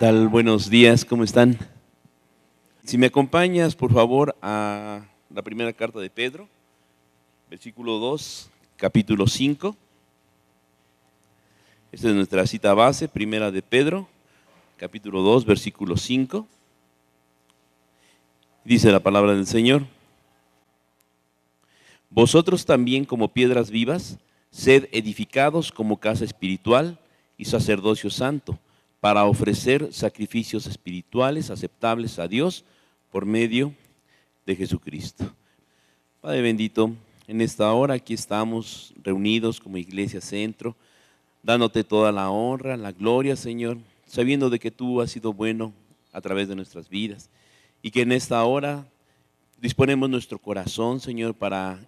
tal? Buenos días, ¿cómo están? Si me acompañas, por favor, a la primera carta de Pedro, versículo 2, capítulo 5. Esta es nuestra cita base, primera de Pedro, capítulo 2, versículo 5. Dice la palabra del Señor: Vosotros también, como piedras vivas, sed edificados como casa espiritual y sacerdocio santo, para ofrecer sacrificios espirituales aceptables a Dios por medio de Jesucristo. Padre bendito, en esta hora aquí estamos reunidos como Iglesia Centro, dándote toda la honra, la gloria, Señor, sabiendo de que tú has sido bueno a través de nuestras vidas y que en esta hora disponemos nuestro corazón, Señor,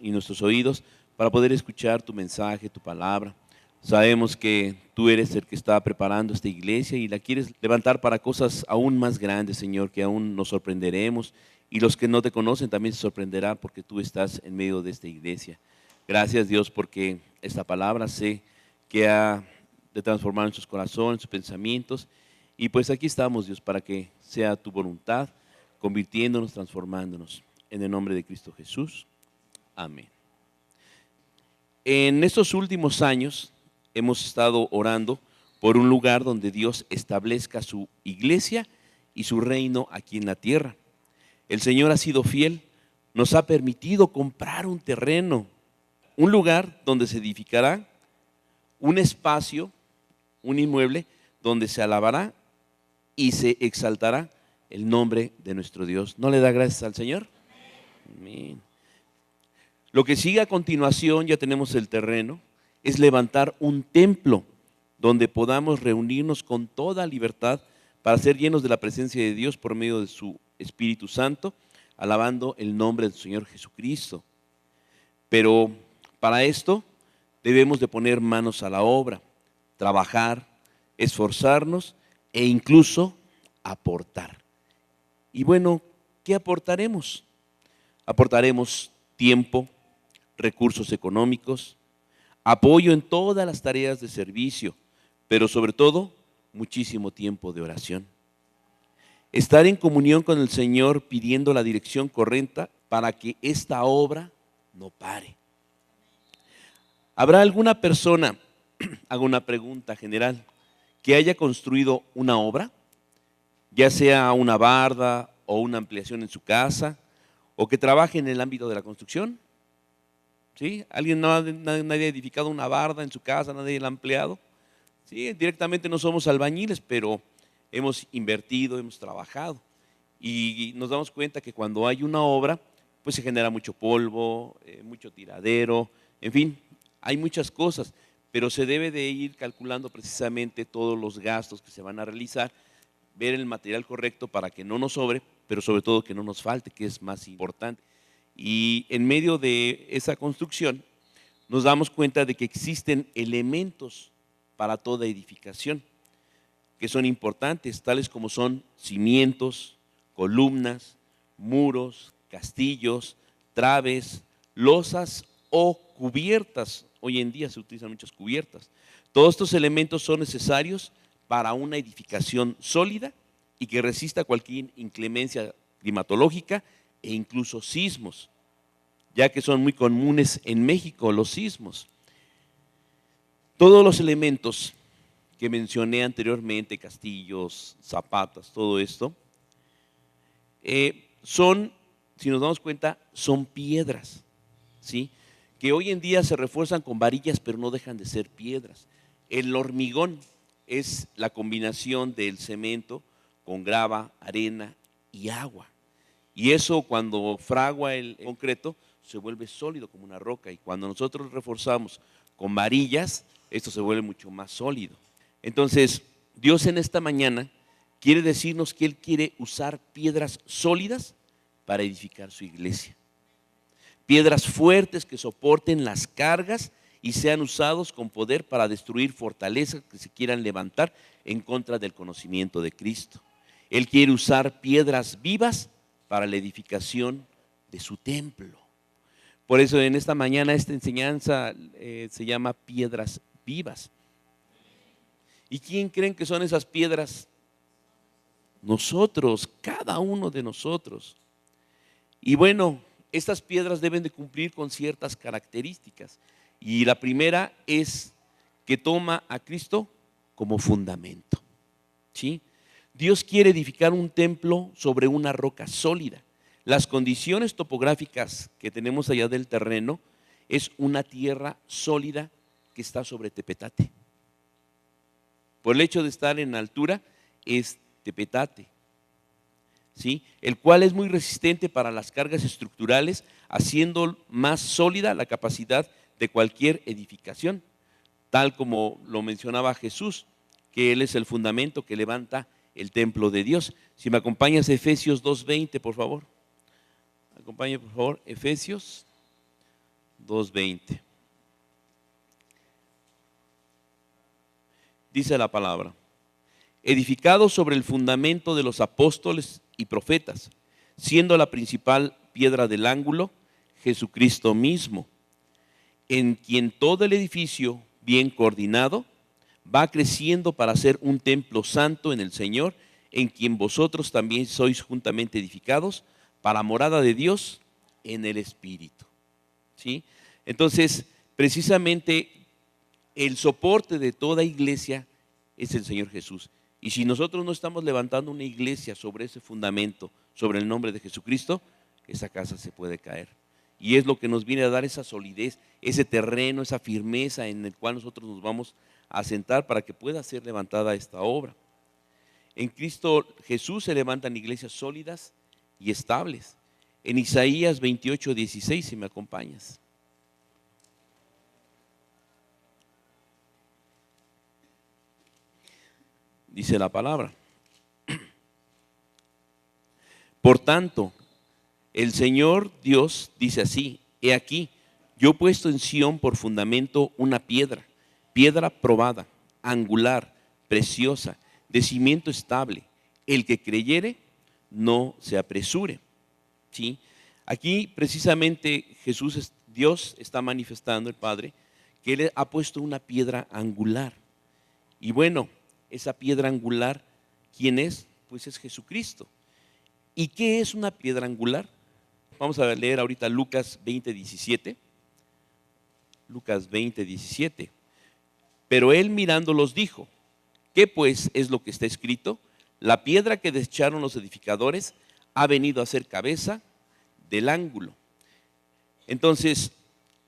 y nuestros oídos para poder escuchar tu mensaje, tu palabra. Sabemos que tú eres el que está preparando esta iglesia y la quieres levantar para cosas aún más grandes, Señor, que aún nos sorprenderemos, y los que no te conocen también se sorprenderán porque tú estás en medio de esta iglesia. Gracias, Dios, porque esta palabra sé que ha de transformar nuestros corazones, sus pensamientos, y pues aquí estamos, Dios, para que sea tu voluntad, convirtiéndonos, transformándonos. En el nombre de Cristo Jesús. Amén. En estos últimos años hemos estado orando por un lugar donde Dios establezca su iglesia y su reino aquí en la tierra. El Señor ha sido fiel, nos ha permitido comprar un terreno, un lugar donde se edificará un espacio, un inmueble, donde se alabará y se exaltará el nombre de nuestro Dios. ¿No le da gracias al Señor? Amén. Lo que sigue a continuación, ya tenemos el terreno, es levantar un templo donde podamos reunirnos con toda libertad para ser llenos de la presencia de Dios por medio de su Espíritu Santo, alabando el nombre del Señor Jesucristo. Pero para esto debemos de poner manos a la obra, trabajar, esforzarnos e incluso aportar. Y bueno, ¿qué aportaremos? Aportaremos tiempo, recursos económicos, apoyo en todas las tareas de servicio, pero sobre todo, muchísimo tiempo de oración. Estar en comunión con el Señor pidiendo la dirección correcta para que esta obra no pare. ¿Habrá alguna persona, hago una pregunta general, que haya construido una obra, ya sea una barda o una ampliación en su casa, o que trabaje en el ámbito de la construcción? ¿Sí? Nadie ha edificado una barda en su casa, nadie la ha empleado. Sí, directamente no somos albañiles, pero hemos invertido, hemos trabajado. Y nos damos cuenta que cuando hay una obra, pues se genera mucho polvo, mucho tiradero, en fin, hay muchas cosas, pero se debe de ir calculando precisamente todos los gastos que se van a realizar, ver el material correcto para que no nos sobre, pero sobre todo que no nos falte, que es más importante. Y en medio de esa construcción nos damos cuenta de que existen elementos para toda edificación que son importantes, tales como son cimientos, columnas, muros, castillos, traves, losas o cubiertas. Hoy en día se utilizan muchas cubiertas. Todos estos elementos son necesarios para una edificación sólida y que resista cualquier inclemencia climatológica e incluso sismos, ya que son muy comunes en México los sismos. Todos los elementos que mencioné anteriormente, castillos, zapatas, todo esto, son, si nos damos cuenta, son piedras, ¿sí? Que hoy en día se refuerzan con varillas, pero no dejan de ser piedras. El hormigón es la combinación del cemento con grava, arena y agua. Y eso, cuando fragua el concreto, se vuelve sólido como una roca. Y cuando nosotros reforzamos con varillas, esto se vuelve mucho más sólido. Entonces, Dios en esta mañana quiere decirnos que Él quiere usar piedras sólidas para edificar su iglesia. Piedras fuertes que soporten las cargas y sean usados con poder para destruir fortalezas que se quieran levantar en contra del conocimiento de Cristo. Él quiere usar piedras vivas para la edificación de su templo. Por eso en esta mañana esta enseñanza se llama piedras vivas. ¿Y quién creen que son esas piedras nosotros, cada uno de nosotros. Y bueno, estas piedras deben de cumplir con ciertas características. Y la primera es que toma a Cristo como fundamento. ¿Sí? Dios quiere edificar un templo sobre una roca sólida. Las condiciones topográficas que tenemos allá del terreno es una tierra sólida que está sobre tepetate. Por el hecho de estar en altura es tepetate, ¿sí? El cual es muy resistente para las cargas estructurales, haciendo más sólida la capacidad de cualquier edificación, tal como lo mencionaba Jesús, que Él es el fundamento que levanta el templo de Dios. Si me acompañas, Efesios 2:20, por favor. Acompáñame, por favor, Efesios 2:20. Dice la palabra: edificado sobre el fundamento de los apóstoles y profetas, siendo la principal piedra del ángulo Jesucristo mismo, en quien todo el edificio bien coordinado va creciendo para ser un templo santo en el Señor, en quien vosotros también sois juntamente edificados para morada de Dios en el Espíritu. ¿Sí? Entonces, precisamente el soporte de toda iglesia es el Señor Jesús. Y si nosotros no estamos levantando una iglesia sobre ese fundamento, sobre el nombre de Jesucristo, esa casa se puede caer. Y es lo que nos viene a dar esa solidez, ese terreno, esa firmeza en el cual nosotros nos vamos a sentar para que pueda ser levantada esta obra. En Cristo Jesús se levantan iglesias sólidas y estables. En Isaías 28:16, si me acompañas. Dice la palabra: por tanto, el Señor Dios dice así: he aquí, yo he puesto en Sión por fundamento una piedra, piedra probada, angular, preciosa, de cimiento estable. El que creyere, no se apresure. ¿Sí? Aquí precisamente Jesús, Dios está manifestando, el Padre, que Él ha puesto una piedra angular. Y bueno, esa piedra angular, ¿quién es? Pues es Jesucristo. ¿Y qué es una piedra angular? Vamos a leer ahorita Lucas 20:17. Lucas 20:17. Pero él mirándolos dijo: ¿qué pues es lo que está escrito? La piedra que desecharon los edificadores ha venido a ser cabeza del ángulo. Entonces,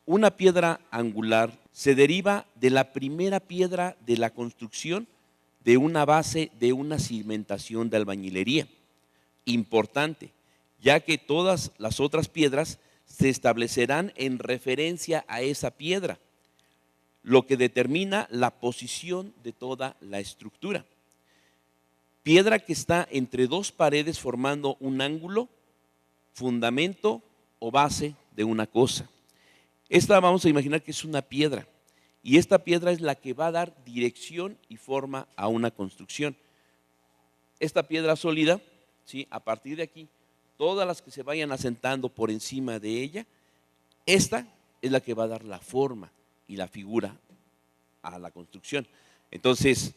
una piedra angular se deriva de la primera piedra de la construcción de una base de una cimentación de albañilería. Importante, ya que todas las otras piedras se establecerán en referencia a esa piedra, lo que determina la posición de toda la estructura. Piedra que está entre dos paredes formando un ángulo, fundamento o base de una cosa. Esta vamos a imaginar que es una piedra, y esta piedra es la que va a dar dirección y forma a una construcción. Esta piedra sólida, ¿sí? A partir de aquí, todas las que se vayan asentando por encima de ella, esta es la que va a dar la forma y la figura a la construcción. Entonces,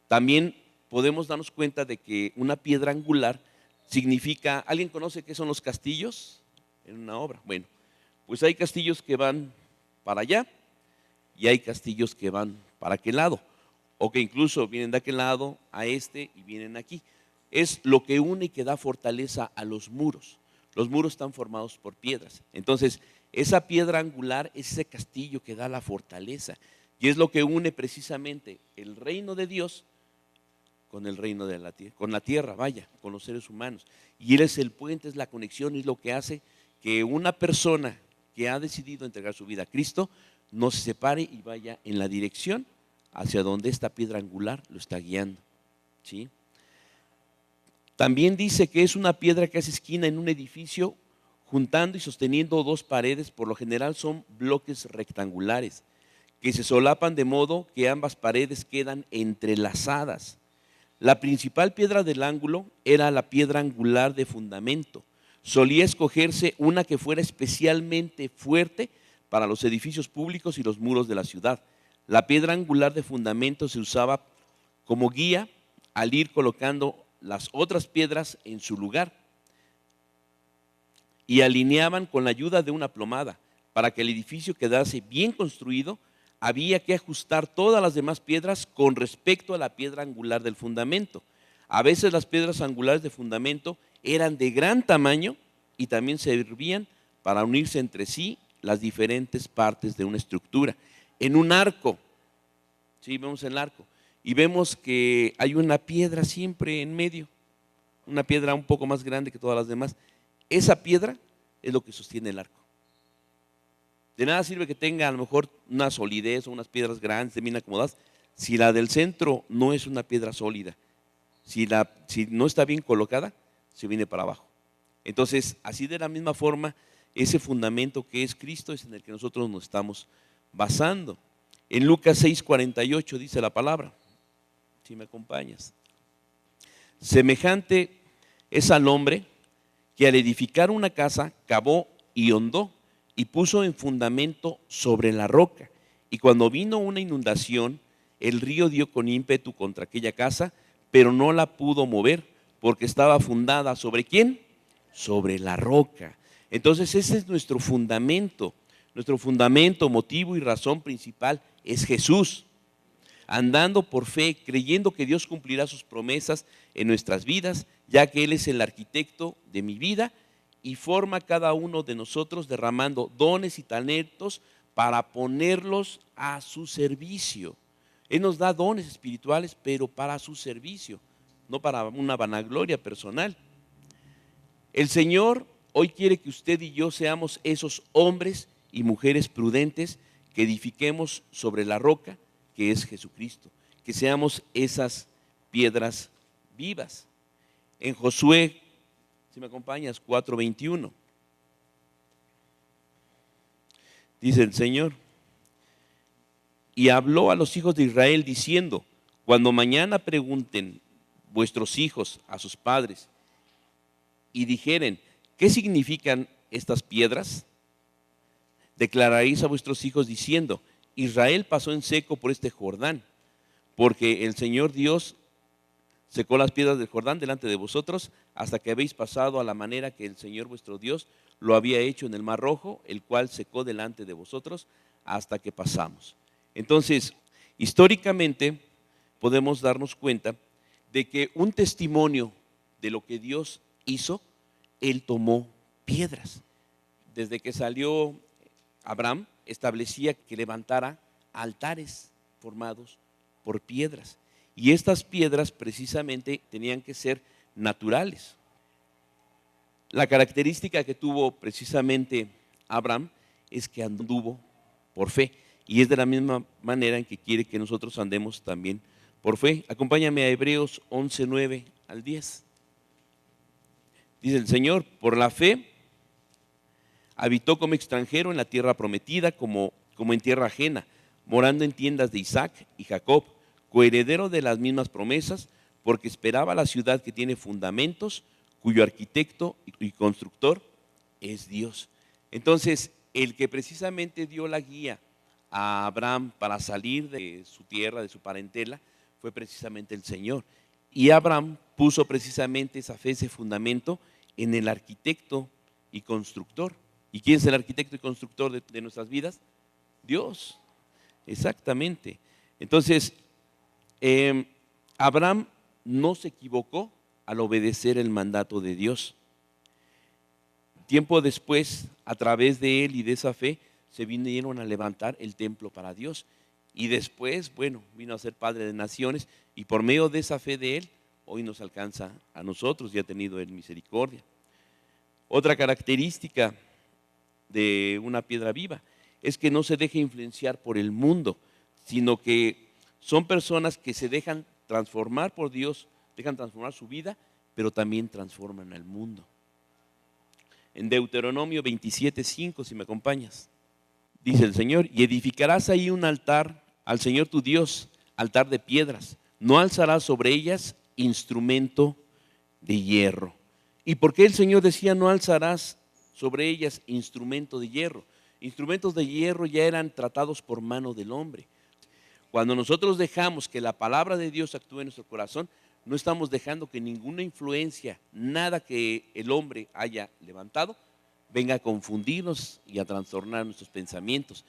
también podemos darnos cuenta de que una piedra angular significa, ¿alguien conoce qué son los castillos en una obra? Bueno, pues hay castillos que van para allá y hay castillos que van para aquel lado, o que incluso vienen de aquel lado a este y vienen aquí. Es lo que une y que da fortaleza a los muros. Los muros están formados por piedras. Entonces, esa piedra angular es ese castillo que da la fortaleza, y es lo que une precisamente el reino de Dios con el reino de la tierra, con la tierra, vaya, con los seres humanos. Y Él es el puente, es la conexión, y es lo que hace que una persona que ha decidido entregar su vida a Cristo no se separe y vaya en la dirección hacia donde esta piedra angular lo está guiando. ¿Sí? También dice que es una piedra que hace esquina en un edificio, juntando y sosteniendo dos paredes. Por lo general son bloques rectangulares que se solapan de modo que ambas paredes quedan entrelazadas. La principal piedra del ángulo era la piedra angular de fundamento. Solía escogerse una que fuera especialmente fuerte para los edificios públicos y los muros de la ciudad. La piedra angular de fundamento se usaba como guía al ir colocando las otras piedras en su lugar y alineaban con la ayuda de una plomada. Para que el edificio quedase bien construido, había que ajustar todas las demás piedras con respecto a la piedra angular del fundamento. A veces las piedras angulares de fundamento eran de gran tamaño y también servían para unirse entre sí las diferentes partes de una estructura. En un arco, sí, vemos el arco, y vemos que hay una piedra siempre en medio, una piedra un poco más grande que todas las demás. Esa piedra es lo que sostiene el arco. De nada sirve que tenga a lo mejor una solidez o unas piedras grandes, bien acomodadas, si la del centro no es una piedra sólida, si no está bien colocada, se viene para abajo. Entonces, así de la misma forma, ese fundamento que es Cristo es en el que nosotros nos estamos basando. En Lucas 6:48 dice la palabra, si me acompañas: semejante es al hombre que al edificar una casa cavó y hondó y puso en fundamento sobre la roca. Y cuando vino una inundación, el río dio con ímpetu contra aquella casa, pero no la pudo mover porque estaba fundada ¿sobre quién? Sobre la roca. Entonces ese es nuestro fundamento, motivo y razón principal es Jesús. Andando por fe, creyendo que Dios cumplirá sus promesas en nuestras vidas, ya que Él es el arquitecto de mi vida y forma cada uno de nosotros derramando dones y talentos para ponerlos a su servicio. Él nos da dones espirituales, pero para su servicio, no para una vanagloria personal. El Señor hoy quiere que usted y yo seamos esos hombres y mujeres prudentes que edifiquemos sobre la roca que es Jesucristo, que seamos esas piedras vivas. En Josué, si me acompañas, 4:21, dice el Señor: y habló a los hijos de Israel diciendo, cuando mañana pregunten vuestros hijos a sus padres y dijeren, ¿qué significan estas piedras? Declararéis a vuestros hijos diciendo, Israel pasó en seco por este Jordán, porque el Señor Dios secó las piedras del Jordán delante de vosotros hasta que habéis pasado a la manera que el Señor vuestro Dios lo había hecho en el Mar Rojo, el cual secó delante de vosotros hasta que pasamos. Entonces, históricamente podemos darnos cuenta de que un testimonio de lo que Dios hizo, Él tomó piedras. Desde que salió Abraham, establecía que levantara altares formados por piedras. Y estas piedras precisamente tenían que ser naturales. La característica que tuvo precisamente Abraham es que anduvo por fe. Y es de la misma manera en que quiere que nosotros andemos también por fe. Acompáñame a Hebreos 11:9 al 10. Dice el Señor, por la fe habitó como extranjero en la tierra prometida, como en tierra ajena, morando en tiendas de Isaac y Jacob, coheredero de las mismas promesas, porque esperaba la ciudad que tiene fundamentos, cuyo arquitecto y constructor es Dios. Entonces, el que precisamente dio la guía a Abraham para salir de su tierra, de su parentela, fue precisamente el Señor. Y Abraham puso precisamente esa fe, ese fundamento en el arquitecto y constructor. ¿Y quién es el arquitecto y constructor de nuestras vidas? Dios, exactamente. Entonces, Abraham no se equivocó al obedecer el mandato de Dios. Tiempo después, a través de él y de esa fe, se vinieron a levantar el templo para Dios. Y después, bueno, vino a ser padre de naciones y por medio de esa fe de él, hoy nos alcanza a nosotros y ha tenido él misericordia. Otra característica de una piedra viva es que no se deja influenciar por el mundo, sino que son personas que se dejan transformar por Dios, dejan transformar su vida, pero también transforman al mundo. En Deuteronomio 27:5, si me acompañas, dice el Señor, y edificarás ahí un altar al Señor tu Dios, altar de piedras, no alzarás sobre ellas instrumento de hierro. ¿Y por qué el Señor decía no alzarás sobre ellas instrumento de hierro? Instrumentos de hierro ya eran tratados por mano del hombre. Cuando nosotros dejamos que la palabra de Dios actúe en nuestro corazón, no estamos dejando que ninguna influencia, nada que el hombre haya levantado, venga a confundirnos y a trastornar nuestros pensamientos.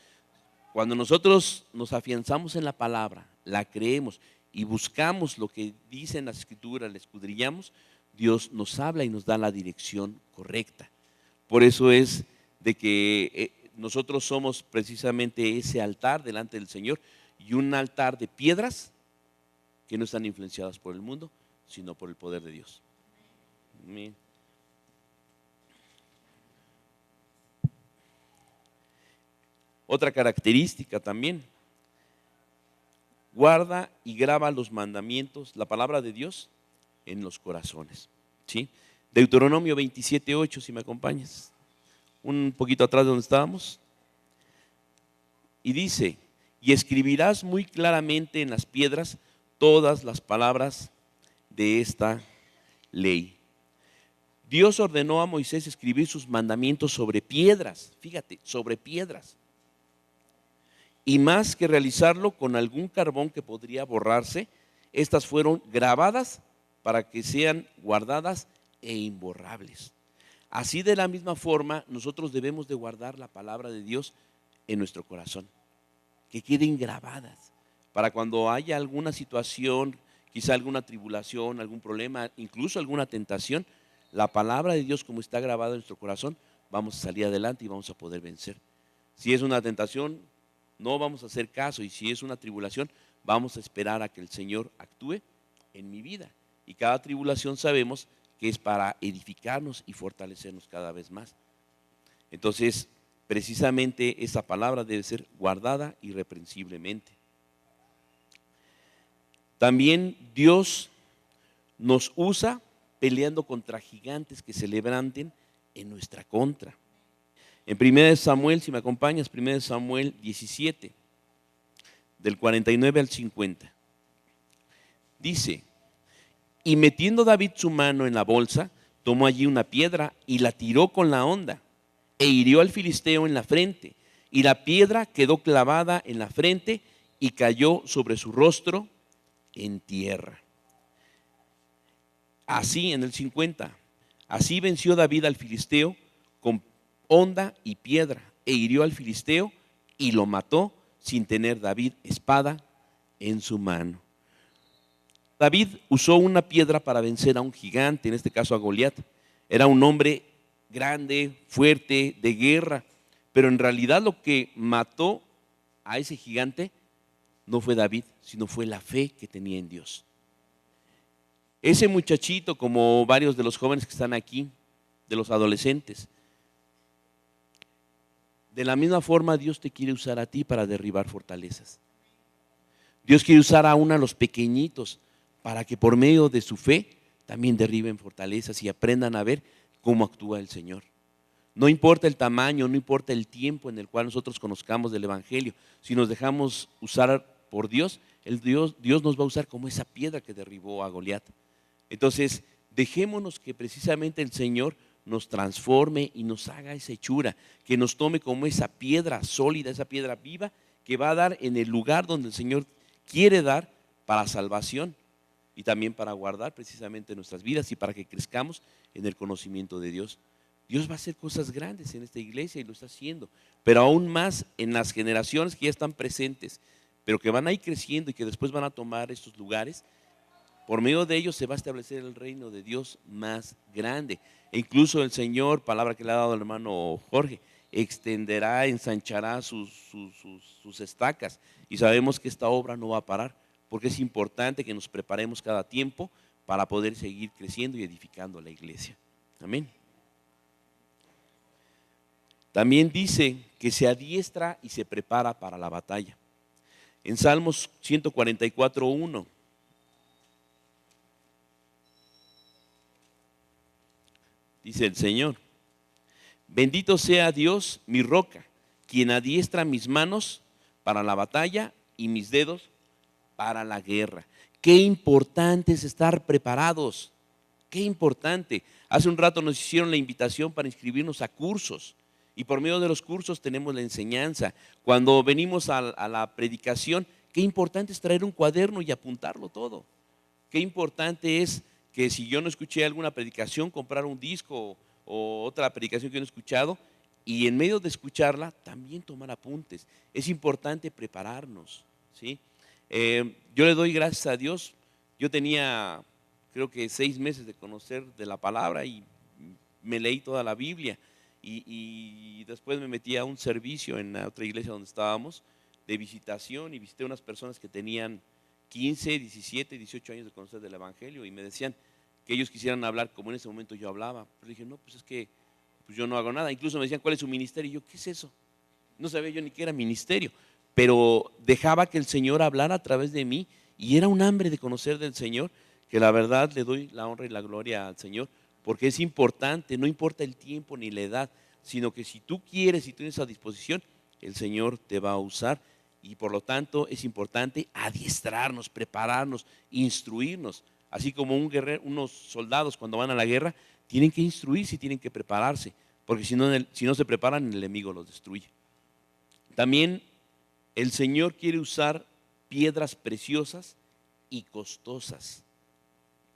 Cuando nosotros nos afianzamos en la palabra, la creemos y buscamos lo que dicen las escrituras, la escudriñamos, Dios nos habla y nos da la dirección correcta. Por eso es de que nosotros somos precisamente ese altar delante del Señor, y un altar de piedras que no están influenciadas por el mundo, sino por el poder de Dios. Amén. Otra característica también: guarda y graba los mandamientos, la palabra de Dios, en los corazones. ¿Sí? Deuteronomio 27:8, si me acompañas, un poquito atrás de donde estábamos. Y dice: y escribirás muy claramente en las piedras todas las palabras de esta ley. Dios ordenó a Moisés escribir sus mandamientos sobre piedras, fíjate, sobre piedras. Y más que realizarlo con algún carbón que podría borrarse, estas fueron grabadas para que sean guardadas e imborrables. Así, de la misma forma, nosotros debemos de guardar la palabra de Dios en nuestro corazón, que queden grabadas, para cuando haya alguna situación, quizá alguna tribulación, algún problema, incluso alguna tentación, la palabra de Dios, como está grabada en nuestro corazón, vamos a salir adelante y vamos a poder vencer. Si es una tentación, no vamos a hacer caso, y si es una tribulación, vamos a esperar a que el Señor actúe en mi vida. Y cada tribulación sabemos que es para edificarnos y fortalecernos cada vez más. Entonces, precisamente esa palabra debe ser guardada irreprensiblemente. También Dios nos usa peleando contra gigantes que se levanten en nuestra contra. En 1 Samuel, si me acompañas, 1 Samuel 17, del 49 al 50, dice: y metiendo David su mano en la bolsa, tomó allí una piedra y la tiró con la honda, e hirió al filisteo en la frente, y la piedra quedó clavada en la frente y cayó sobre su rostro en tierra. Así, en el 50, así venció David al filisteo con honda y piedra, e hirió al filisteo y lo mató sin tener David espada en su mano. David usó una piedra para vencer a un gigante, en este caso a Goliat. Era un hombre grande, fuerte, de guerra, pero en realidad lo que mató a ese gigante no fue David, sino fue la fe que tenía en Dios. Ese muchachito, como varios de los jóvenes que están aquí, de los adolescentes, de la misma forma Dios te quiere usar a ti para derribar fortalezas. Dios quiere usar aún a los pequeñitos para que por medio de su fe también derriben fortalezas y aprendan a ver cómo actúa el Señor. No importa el tamaño, no importa el tiempo en el cual nosotros conozcamos del Evangelio, si nos dejamos usar por Dios, Dios nos va a usar como esa piedra que derribó a Goliat. Entonces, dejémonos que precisamente el Señor nos transforme y nos haga esa hechura, que nos tome como esa piedra sólida, esa piedra viva que va a dar en el lugar donde el Señor quiere dar para salvación y también para guardar precisamente nuestras vidas y para que crezcamos en el conocimiento de Dios. Dios va a hacer cosas grandes en esta iglesia y lo está haciendo, pero aún más en las generaciones que ya están presentes, pero que van a ir creciendo y que después van a tomar estos lugares. Por medio de ellos se va a establecer el reino de Dios más grande. E incluso el Señor, palabra que le ha dado al hermano Jorge, extenderá, ensanchará sus estacas. Y sabemos que esta obra no va a parar, porque es importante que nos preparemos cada tiempo para poder seguir creciendo y edificando la iglesia. Amén. También dice que se adiestra y se prepara para la batalla. En Salmos 144:1 dice el Señor: bendito sea Dios, mi roca, quien adiestra mis manos para la batalla y mis dedos para la guerra. Qué importante es estar preparados, qué importante. Hace un rato nos hicieron la invitación para inscribirnos a cursos y por medio de los cursos tenemos la enseñanza. Cuando venimos a la predicación, qué importante es traer un cuaderno y apuntarlo todo. Qué importante es que si yo no escuché alguna predicación, comprar un disco o otra predicación que no he escuchado y en medio de escucharla también tomar apuntes. Es importante prepararnos, ¿sí? Yo le doy gracias a Dios. Yo tenía, creo que 6 meses de conocer de la palabra y me leí toda la Biblia y después me metí a un servicio en la otra iglesia donde estábamos de visitación y visité unas personas que tenían 15, 17, 18 años de conocer del Evangelio y me decían que ellos quisieran hablar como en ese momento yo hablaba. Pero dije, no, pues es que pues yo no hago nada. Incluso me decían, ¿cuál es su ministerio? Y yo, ¿qué es eso? No sabía yo ni qué era ministerio, pero dejaba que el Señor hablara a través de mí y era un hambre de conocer del Señor, que la verdad le doy la honra y la gloria al Señor, porque es importante, no importa el tiempo ni la edad, sino que si tú quieres y tienes a disposición, el Señor te va a usar y por lo tanto es importante adiestrarnos, prepararnos, instruirnos, así como un guerrero, unos soldados cuando van a la guerra tienen que instruirse y tienen que prepararse, porque si no se preparan el enemigo los destruye. También el Señor quiere usar piedras preciosas y costosas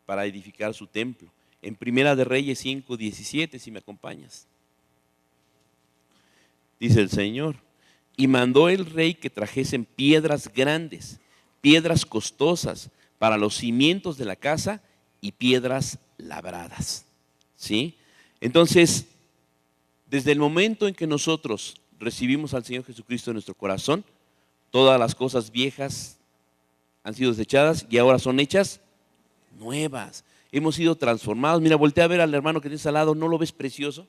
para edificar su templo. En Primera de Reyes 5:17, si me acompañas, dice el Señor, y mandó el rey que trajesen piedras grandes, piedras costosas para los cimientos de la casa y piedras labradas. ¿Sí? Entonces, desde el momento en que nosotros recibimos al Señor Jesucristo en nuestro corazón, todas las cosas viejas han sido desechadas y ahora son hechas nuevas. Hemos sido transformados. Mira, voltea a ver al hermano que tienes al lado, ¿no lo ves precioso?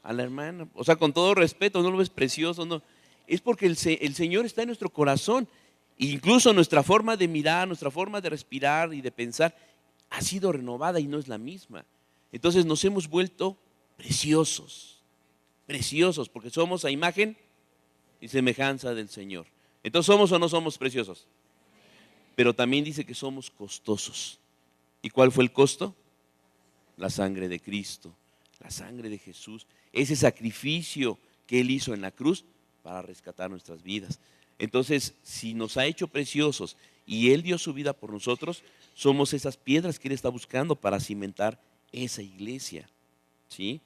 A la hermana, o sea, con todo respeto, ¿no lo ves precioso? No. Es porque el Señor está en nuestro corazón. Incluso nuestra forma de mirar, nuestra forma de respirar y de pensar ha sido renovada y no es la misma. Entonces nos hemos vuelto preciosos, preciosos, porque somos a imagen y semejanza del Señor. Entonces, ¿somos o no somos preciosos? Pero también dice que somos costosos. ¿Y cuál fue el costo? La sangre de Cristo, la sangre de Jesús, ese sacrificio que Él hizo en la cruz para rescatar nuestras vidas. Entonces, si nos ha hecho preciosos y Él dio su vida por nosotros, somos esas piedras que Él está buscando para cimentar esa iglesia, ¿sí?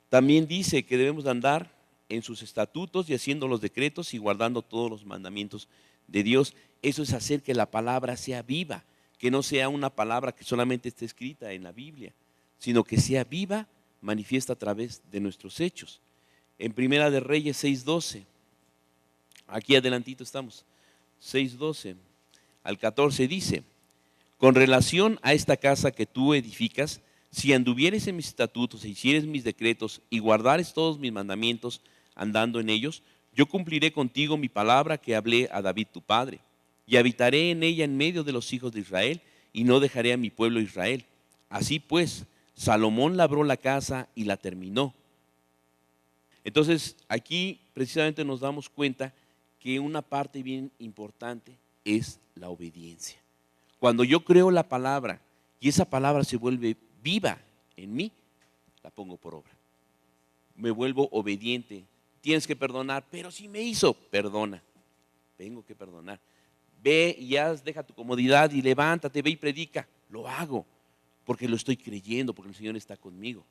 También dice que debemos andar en sus estatutos y haciendo los decretos y guardando todos los mandamientos de Dios. Eso es hacer que la palabra sea viva, que no sea una palabra que solamente esté escrita en la Biblia, sino que sea viva, manifiesta a través de nuestros hechos. En Primera de Reyes 6:12, aquí adelantito estamos, 6:12 al 14 dice, con relación a esta casa que tú edificas, si anduvieres en mis estatutos e hicieres mis decretos y guardares todos mis mandamientos andando en ellos, yo cumpliré contigo mi palabra que hablé a David tu padre, y habitaré en ella en medio de los hijos de Israel, y no dejaré a mi pueblo Israel. Así pues, Salomón labró la casa y la terminó. Entonces, aquí precisamente nos damos cuenta que una parte bien importante es la obediencia. Cuando yo creo la palabra y esa palabra se vuelve viva en mí, la pongo por obra. Me vuelvo obediente. Tienes que perdonar, pero si me hizo, perdona. Tengo que perdonar. Ve y deja tu comodidad y levántate, ve y predica. Lo hago porque lo estoy creyendo, porque el Señor está conmigo.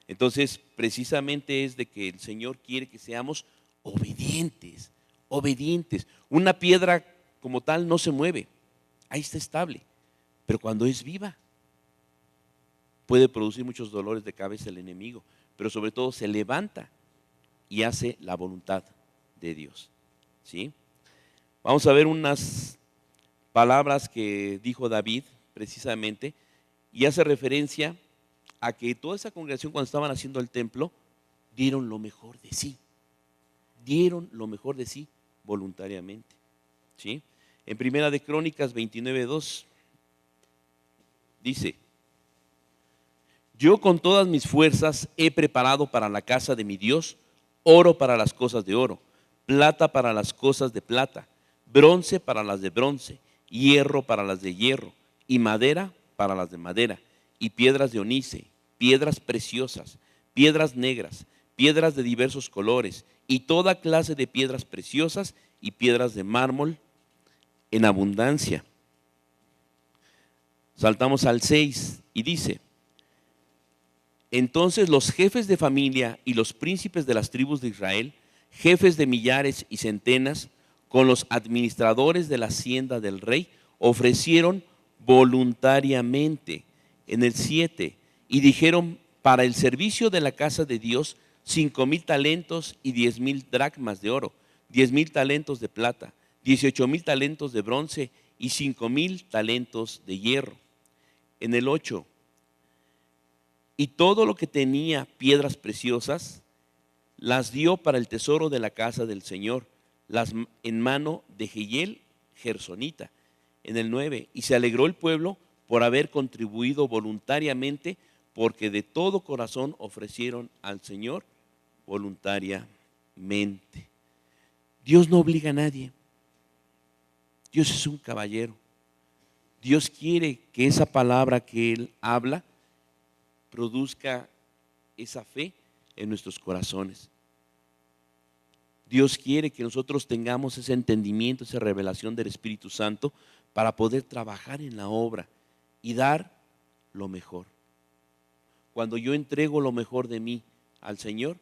Entonces, precisamente es de que el Señor quiere que seamos obedientes, obedientes. Una piedra como tal no se mueve, ahí está estable, pero cuando es viva, puede producir muchos dolores de cabeza el enemigo, pero sobre todo se levanta y hace la voluntad de Dios. ¿Sí? Vamos a ver unas palabras que dijo David precisamente y hace referencia a que toda esa congregación cuando estaban haciendo el templo dieron lo mejor de sí, voluntariamente. ¿Sí? En Primera de Crónicas 29:2 dice, yo con todas mis fuerzas he preparado para la casa de mi Dios oro para las cosas de oro, plata para las cosas de plata, bronce para las de bronce, hierro para las de hierro, y madera para las de madera, y piedras de onice, piedras preciosas, piedras negras, piedras de diversos colores, y toda clase de piedras preciosas y piedras de mármol en abundancia. Saltamos al 6 y dice: entonces los jefes de familia y los príncipes de las tribus de Israel, jefes de millares y centenas, con los administradores de la hacienda del rey, ofrecieron voluntariamente. En el 7, y dijeron: para el servicio de la casa de Dios, 5,000 talentos y 10,000 dracmas de oro, 10,000 talentos de plata, 18,000 talentos de bronce y 5,000 talentos de hierro. En el 8, y todo lo que tenía piedras preciosas, las dio para el tesoro de la casa del Señor, las en mano de Jehiel Gersonita. En el 9, y se alegró el pueblo por haber contribuido voluntariamente, porque de todo corazón ofrecieron al Señor voluntariamente. Dios no obliga a nadie. Dios es un caballero. Dios quiere que esa palabra que Él habla produzca esa fe en nuestros corazones. Dios quiere que nosotros tengamos ese entendimiento, esa revelación del Espíritu Santo para poder trabajar en la obra y dar lo mejor. Cuando yo entrego lo mejor de mí al Señor,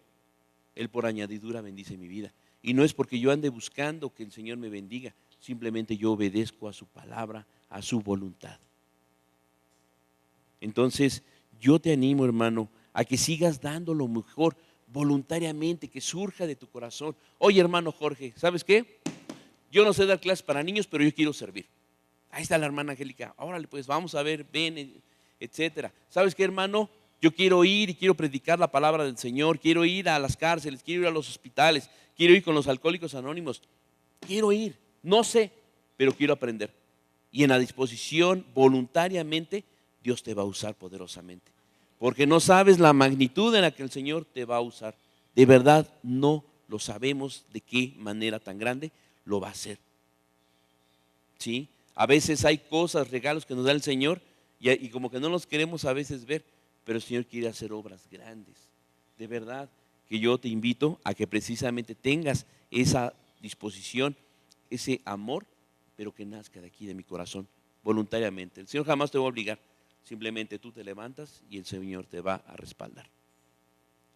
Él por añadidura bendice mi vida. Y no es porque yo ande buscando que el Señor me bendiga, simplemente yo obedezco a su palabra, a su voluntad. Entonces, yo te animo, hermano, a que sigas dando lo mejor voluntariamente, que surja de tu corazón. Oye, hermano Jorge, ¿sabes qué? Yo no sé dar clases para niños, pero yo quiero servir. Ahí está la hermana Angélica. Órale, pues vamos a ver, ven, etcétera. ¿Sabes qué, hermano? Yo quiero ir y quiero predicar la palabra del Señor. Quiero ir a las cárceles, quiero ir a los hospitales, quiero ir con los alcohólicos anónimos. Quiero ir, no sé, pero quiero aprender. Y en la disposición, voluntariamente, Dios te va a usar poderosamente. Porque no sabes la magnitud en la que el Señor te va a usar. De verdad no lo sabemos de qué manera tan grande lo va a hacer. ¿Sí? A veces hay cosas, regalos que nos da el Señor y como que no los queremos a veces ver, pero el Señor quiere hacer obras grandes. De verdad que yo te invito a que precisamente tengas esa disposición, ese amor, pero que nazca de aquí, de mi corazón, voluntariamente. El Señor jamás te va a obligar. Simplemente tú te levantas y el Señor te va a respaldar.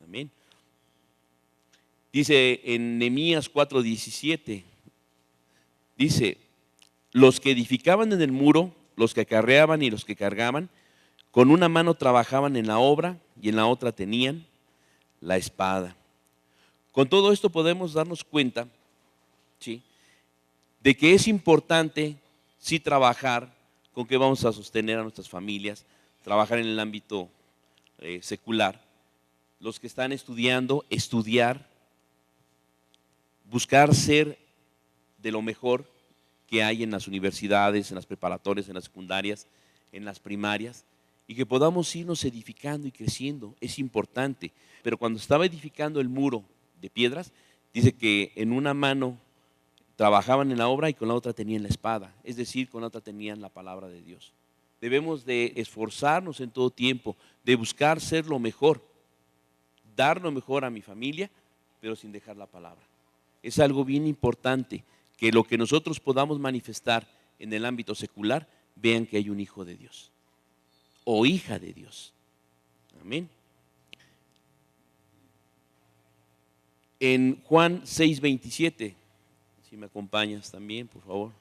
Amén. Dice en Nehemías 4:17, dice: los que edificaban en el muro, los que acarreaban y los que cargaban, con una mano trabajaban en la obra y en la otra tenían la espada. Con todo esto podemos darnos cuenta, ¿sí?, de que es importante sí trabajar. ¿Con qué vamos a sostener a nuestras familias? Trabajar en el ámbito secular. Los que están estudiando, estudiar, buscar ser de lo mejor que hay en las universidades, en las preparatorias, en las secundarias, en las primarias, y que podamos irnos edificando y creciendo. Es importante. Pero cuando estaba edificando el muro de piedras, dice que en una mano trabajaban en la obra y con la otra tenían la espada, es decir, con la otra tenían la palabra de Dios. Debemos de esforzarnos en todo tiempo, de buscar ser lo mejor, dar lo mejor a mi familia, pero sin dejar la palabra. Es algo bien importante que lo que nosotros podamos manifestar en el ámbito secular, vean que hay un hijo de Dios o hija de Dios. Amén. En Juan 6:27, si me acompañas también, por favor.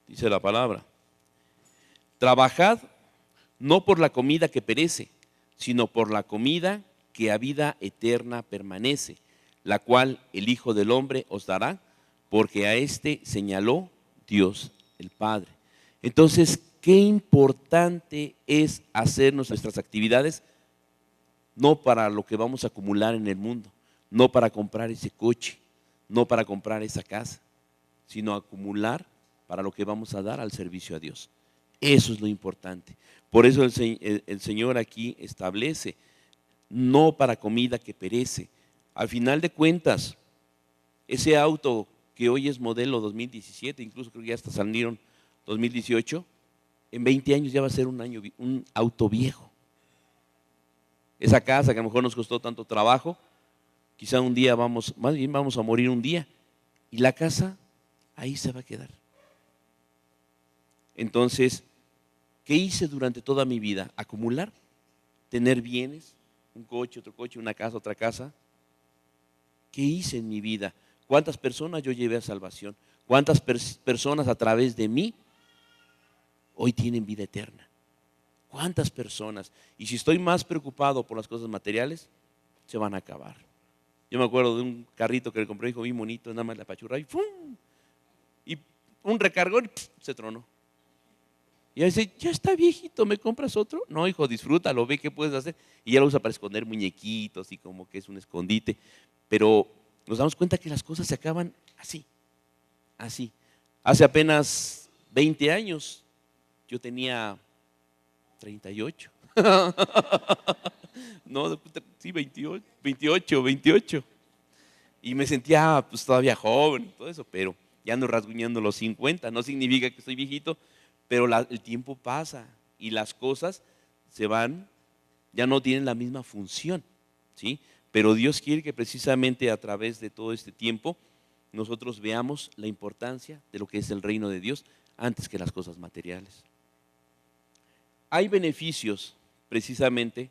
Dice la palabra: trabajad no por la comida que perece, sino por la comida que a vida eterna permanece, la cual el Hijo del Hombre os dará, porque a este señaló Dios el Padre. Entonces, qué importante es hacer nuestras actividades, no para lo que vamos a acumular en el mundo, no para comprar ese coche, no para comprar esa casa, sino acumular para lo que vamos a dar al servicio a Dios. Eso es lo importante. Por eso el Señor aquí establece: no para comida que perece. Al final de cuentas, ese auto que hoy es modelo 2017, incluso creo que ya hasta salieron 2018, en 20 años ya va a ser un auto viejo. Esa casa que a lo mejor nos costó tanto trabajo, quizá un día más bien vamos a morir un día, y la casa ahí se va a quedar. Entonces, ¿qué hice durante toda mi vida? Acumular, tener bienes, un coche, otro coche, una casa, otra casa. ¿Qué hice en mi vida? ¿Cuántas personas yo llevé a salvación? ¿Cuántas personas a través de mí hoy tienen vida eterna? ¿Cuántas personas? Y si estoy más preocupado por las cosas materiales, se van a acabar. Yo me acuerdo de un carrito que le compré, hijo, bien bonito, nada más la apachurraba y ¡fum! Y un recargón, se tronó. Y a veces, ya está viejito, ¿me compras otro? No, hijo, disfrútalo, ve qué puedes hacer. Y ya lo usa para esconder muñequitos y como que es un escondite. Pero nos damos cuenta que las cosas se acaban así, así. Hace apenas 20 años yo tenía 38. No, sí, 28. Y me sentía pues todavía joven y todo eso, pero ya ando rasguñando los 50. No significa que estoy viejito, pero el tiempo pasa y las cosas se van, ya no tienen la misma función, ¿sí? Pero Dios quiere que precisamente a través de todo este tiempo nosotros veamos la importancia de lo que es el reino de Dios antes que las cosas materiales. Hay beneficios, precisamente,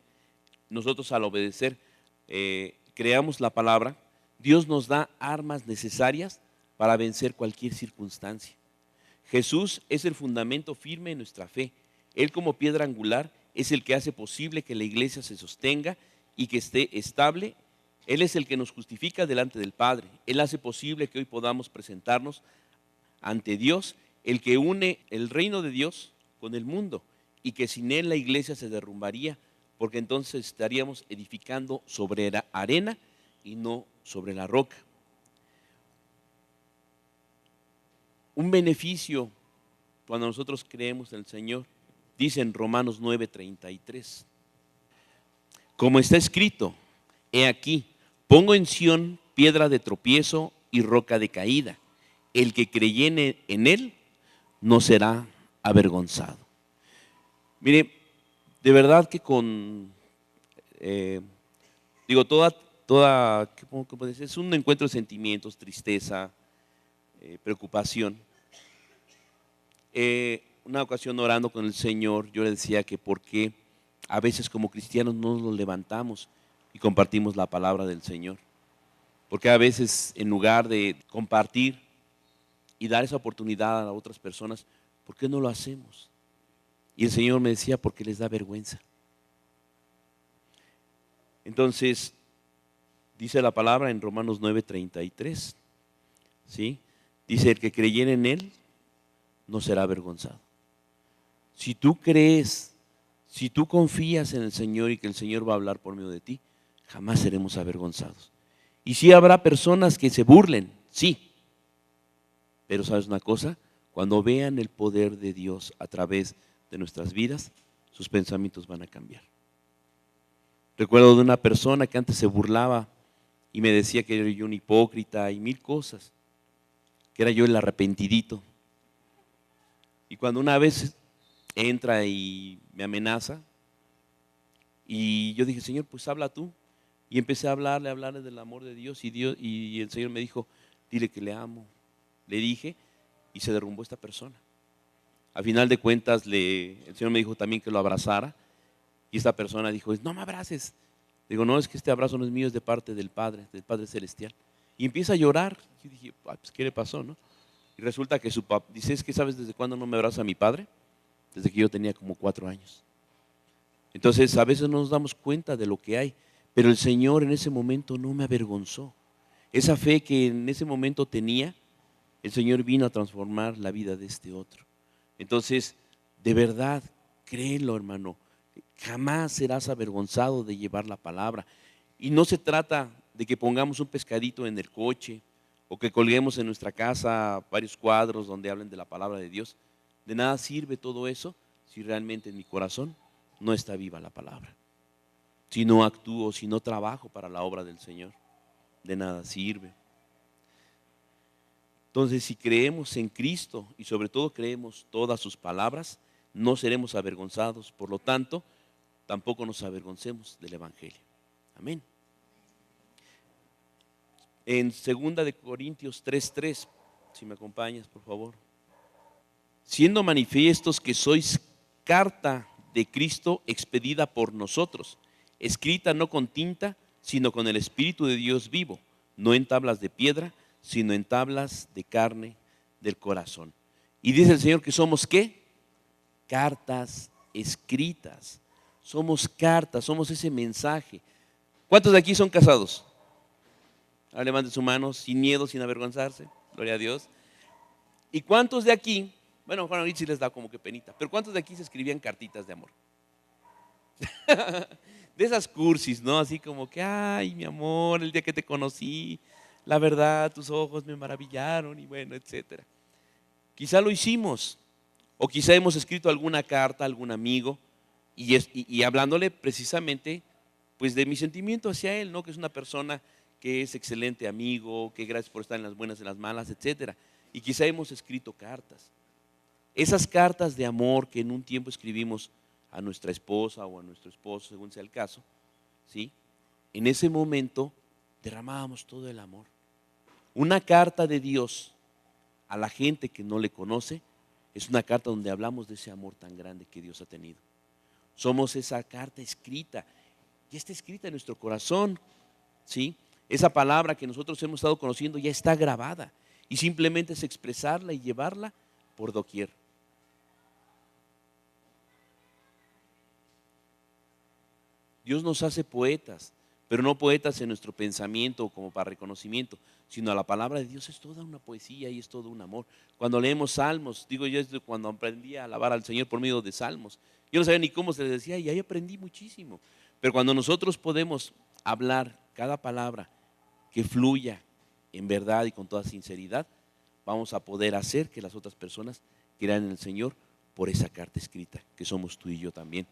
nosotros al obedecer, creamos la palabra, Dios nos da armas necesarias para vencer cualquier circunstancia. Jesús es el fundamento firme de nuestra fe. Él como piedra angular es el que hace posible que la iglesia se sostenga y que esté estable. Él es el que nos justifica delante del Padre. Él hace posible que hoy podamos presentarnos ante Dios, el que une el reino de Dios con el mundo y que sin él la iglesia se derrumbaría, porque entonces estaríamos edificando sobre la arena y no sobre la roca. Un beneficio cuando nosotros creemos en el Señor, dice en Romanos 9:33, como está escrito, he aquí, pongo en Sión piedra de tropiezo y roca de caída, el que creyere en él no será avergonzado. Mire, de verdad que digo, ¿cómo puede ser? Es un encuentro de sentimientos, tristeza, preocupación. Una ocasión orando con el Señor, yo le decía que por qué a veces como cristianos no nos levantamos y compartimos la palabra del Señor. Porque a veces en lugar de compartir y dar esa oportunidad a otras personas, ¿por qué no lo hacemos? Y el Señor me decía, porque les da vergüenza. Entonces, dice la palabra en Romanos 9:33, ¿sí? Dice, el que creyere en Él no será avergonzado. Si tú crees, si tú confías en el Señor y que el Señor va a hablar por medio de ti, jamás seremos avergonzados. Y sí habrá personas que se burlen, sí. Pero ¿sabes una cosa? Cuando vean el poder de Dios a través de nuestras vidas, sus pensamientos van a cambiar. Recuerdo de una persona que antes se burlaba y me decía que era yo un hipócrita y mil cosas, que era yo el arrepentidito. Y cuando una vez entra y me amenaza, y yo dije, Señor, pues habla tú. Y empecé a hablarle del amor de Dios y el Señor me dijo, dile que le amo. Le dije y se derrumbó esta persona. A final de cuentas, el Señor me dijo también que lo abrazara y esta persona dijo, no me abraces. Digo, no, es que este abrazo no es mío, es de parte del Padre Celestial. Y empieza a llorar. Y dije, pues, ¿qué le pasó, no? Y resulta que su papá, dice, es que ¿sabes desde cuándo no me abraza mi padre? Desde que yo tenía como 4 años. Entonces, a veces no nos damos cuenta de lo que hay, pero el Señor en ese momento no me avergonzó. Esa fe que en ese momento tenía, el Señor vino a transformar la vida de este otro. Entonces, de verdad, créelo, hermano, jamás serás avergonzado de llevar la palabra. Y no se trata de que pongamos un pescadito en el coche o que colguemos en nuestra casa varios cuadros donde hablen de la palabra de Dios. De nada sirve todo eso si realmente en mi corazón no está viva la palabra. Si no actúo, si no trabajo para la obra del Señor, de nada sirve. Entonces, si creemos en Cristo y sobre todo creemos todas sus palabras, no seremos avergonzados. Por lo tanto, tampoco nos avergoncemos del Evangelio. Amén. En 2 de Corintios 3:3, si me acompañas, por favor. siendo manifiestos que sois carta de Cristo expedida por nosotros, escrita no con tinta, sino con el Espíritu de Dios vivo, no en tablas de piedra, sino en tablas de carne del corazón. Y dice el Señor que somos ¿qué? Cartas escritas. Somos cartas, somos ese mensaje. ¿Cuántos de aquí son casados? Ahora levanten su mano, sin miedo, sin avergonzarse. Gloria a Dios. ¿Y cuántos de aquí? Bueno, Juan ahorita sí les da como que penita, pero ¿cuántos de aquí se escribían cartitas de amor? De esas cursis, ¿no? Así como que, ay, mi amor, el día que te conocí, la verdad, tus ojos me maravillaron y bueno, etcétera. Quizá lo hicimos, o quizá hemos escrito alguna carta a algún amigo y hablándole precisamente pues de mi sentimiento hacia él, ¿no? Que es una persona que es excelente amigo, que gracias por estar en las buenas y en las malas, etcétera. Y quizá hemos escrito cartas. Esas cartas de amor que en un tiempo escribimos a nuestra esposa o a nuestro esposo, según sea el caso, ¿sí? En ese momento derramábamos todo el amor. Una carta de Dios a la gente que no le conoce es una carta donde hablamos de ese amor tan grande que Dios ha tenido. Somos esa carta escrita, ya está escrita en nuestro corazón, ¿sí? Esa palabra que nosotros hemos estado conociendo ya está grabada y simplemente es expresarla y llevarla por doquier. Dios nos hace poetas, pero no poetas en nuestro pensamiento como para reconocimiento, sino a la palabra de Dios es toda una poesía y es todo un amor. Cuando leemos salmos, digo yo, cuando aprendí a alabar al Señor por medio de salmos, yo no sabía ni cómo se les decía y ahí aprendí muchísimo. Pero cuando nosotros podemos hablar cada palabra que fluya en verdad y con toda sinceridad, vamos a poder hacer que las otras personas crean en el Señor por esa carta escrita, que somos tú y yo también.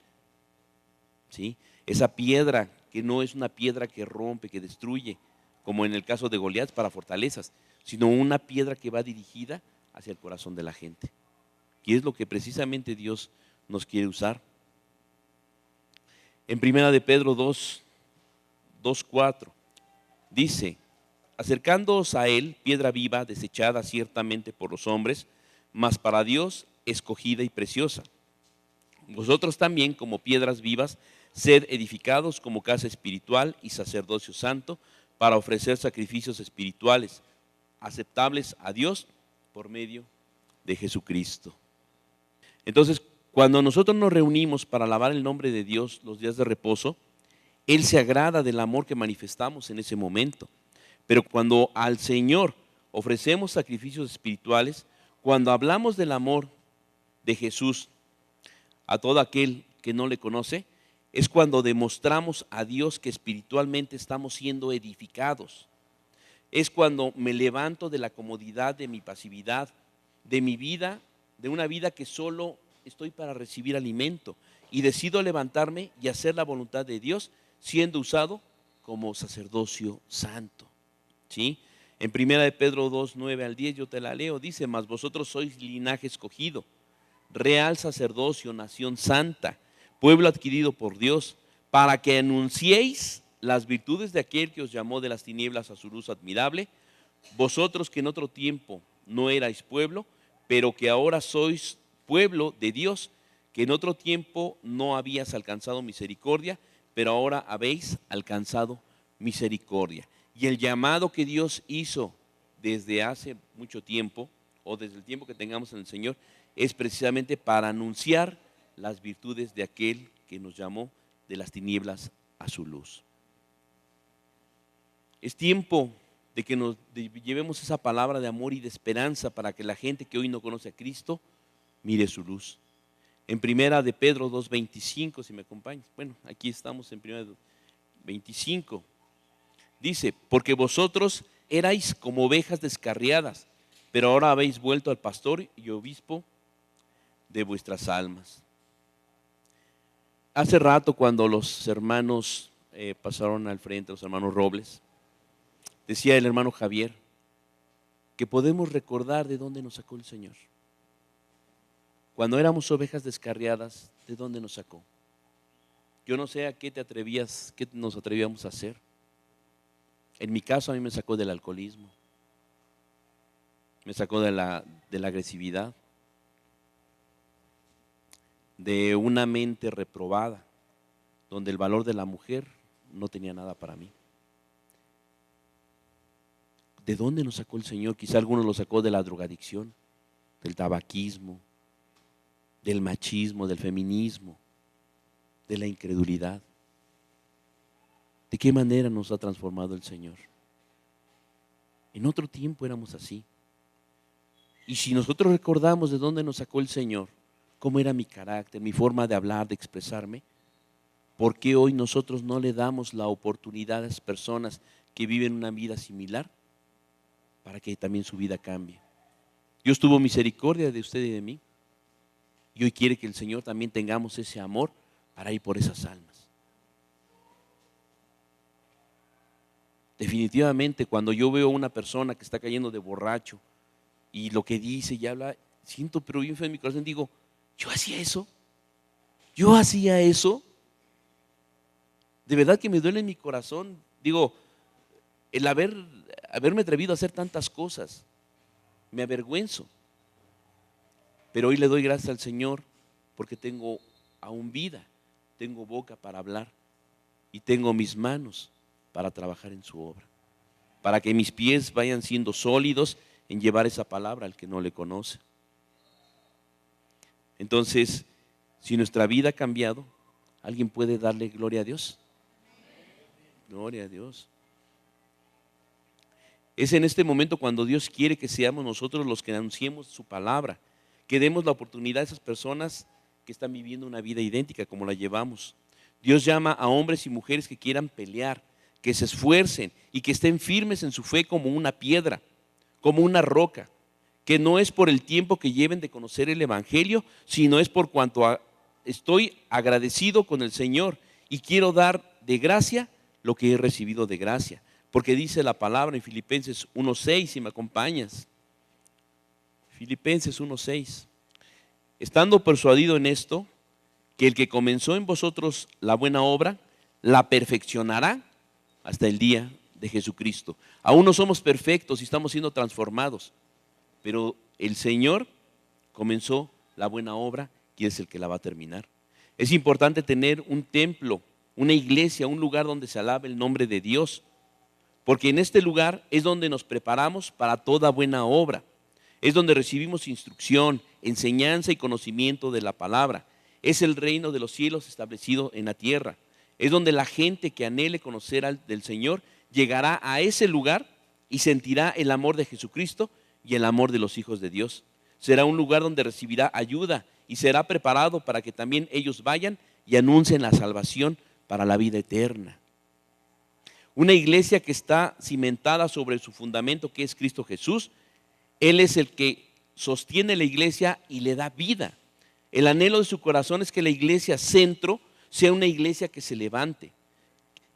¿Sí? Esa piedra que no es una piedra que rompe, que destruye, como en el caso de Goliat para fortalezas, sino una piedra que va dirigida hacia el corazón de la gente. Y es lo que precisamente Dios nos quiere usar. En primera de Pedro 2:4 dice: acercándoos a él, piedra viva, desechada ciertamente por los hombres, mas para Dios escogida y preciosa. Vosotros también, como piedras vivas, sed edificados como casa espiritual y sacerdocio santo, para ofrecer sacrificios espirituales aceptables a Dios por medio de Jesucristo. Entonces, cuando nosotros nos reunimos para alabar el nombre de Dios los días de reposo, Él se agrada del amor que manifestamos en ese momento. Pero cuando al Señor ofrecemos sacrificios espirituales, cuando hablamos del amor de Jesús a todo aquel que no le conoce, es cuando demostramos a Dios que espiritualmente estamos siendo edificados. Es cuando me levanto de la comodidad de mi pasividad, de mi vida, de una vida que solo estoy para recibir alimento, y decido levantarme y hacer la voluntad de Dios, siendo usado como sacerdocio santo. ¿Sí? En primera de Pedro 2:9-10 yo te la leo, dice: mas vosotros sois linaje escogido, real sacerdocio, nación santa, pueblo adquirido por Dios, para que anunciéis las virtudes de aquel que os llamó de las tinieblas a su luz admirable, vosotros que en otro tiempo no erais pueblo, pero que ahora sois pueblo de Dios, que en otro tiempo no habías alcanzado misericordia, pero ahora habéis alcanzado misericordia. Y el llamado que Dios hizo desde hace mucho tiempo, o desde el tiempo que tengamos en el Señor, es precisamente para anunciar las virtudes de aquel que nos llamó de las tinieblas a su luz. Es tiempo de que nos llevemos esa palabra de amor y de esperanza para que la gente que hoy no conoce a Cristo mire su luz. En primera de Pedro 2:25, si me acompañas. Bueno, aquí estamos en primera de 25. Dice: porque vosotros erais como ovejas descarriadas, pero ahora habéis vuelto al pastor y obispo de vuestras almas. Hace rato, cuando los hermanos pasaron al frente, los hermanos Robles, decía el hermano Javier que podemos recordar de dónde nos sacó el Señor. Cuando éramos ovejas descarriadas, ¿de dónde nos sacó? Yo no sé a qué qué nos atrevíamos a hacer. En mi caso, a mí me sacó del alcoholismo, me sacó de la agresividad, de una mente reprobada, donde el valor de la mujer no tenía nada para mí. ¿De dónde nos sacó el Señor? Quizá algunos lo sacó de la drogadicción, del tabaquismo, del machismo, del feminismo, de la incredulidad. ¿De qué manera nos ha transformado el Señor? En otro tiempo éramos así. Y si nosotros recordamos de dónde nos sacó el Señor, cómo era mi carácter, mi forma de hablar, de expresarme, ¿por qué hoy nosotros no le damos la oportunidad a las personas que viven una vida similar para que también su vida cambie? Dios tuvo misericordia de usted y de mí. Y hoy quiere que el Señor también tengamos ese amor para ir por esas almas. Definitivamente, cuando yo veo a una persona que está cayendo de borracho y lo que dice y habla, siento pero bien feo en mi corazón, digo, ¿yo hacía eso? ¿Yo hacía eso? De verdad que me duele en mi corazón, digo, el haberme atrevido a hacer tantas cosas, me avergüenzo. Pero hoy le doy gracias al Señor porque tengo aún vida, tengo boca para hablar y tengo mis manos para trabajar en su obra, para que mis pies vayan siendo sólidos en llevar esa palabra al que no le conoce. Entonces, si nuestra vida ha cambiado, ¿alguien puede darle gloria a Dios? Gloria a Dios. Es en este momento cuando Dios quiere que seamos nosotros los que anunciemos su palabra, que demos la oportunidad a esas personas que están viviendo una vida idéntica como la llevamos. Dios llama a hombres y mujeres que quieran pelear, que se esfuercen y que estén firmes en su fe como una piedra, como una roca, que no es por el tiempo que lleven de conocer el Evangelio, sino es por cuanto estoy agradecido con el Señor y quiero dar de gracia lo que he recibido de gracia, porque dice la palabra en Filipenses 1:6, si me acompañas. Filipenses 1:6. Estando persuadido en esto, que el que comenzó en vosotros la buena obra, la perfeccionará hasta el día de Jesucristo. Aún no somos perfectos y estamos siendo transformados, pero el Señor comenzó la buena obra y es el que la va a terminar. Es importante tener un templo, una iglesia, un lugar donde se alabe el nombre de Dios, porque en este lugar es donde nos preparamos para toda buena obra. Es donde recibimos instrucción, enseñanza y conocimiento de la palabra. Es el reino de los cielos establecido en la tierra. Es donde la gente que anhele conocer del Señor llegará a ese lugar y sentirá el amor de Jesucristo y el amor de los hijos de Dios. Será un lugar donde recibirá ayuda y será preparado para que también ellos vayan y anuncien la salvación para la vida eterna. Una iglesia que está cimentada sobre su fundamento, que es Cristo Jesús. Él es el que sostiene la iglesia y le da vida. El anhelo de su corazón es que la iglesia centro sea una iglesia que se levante,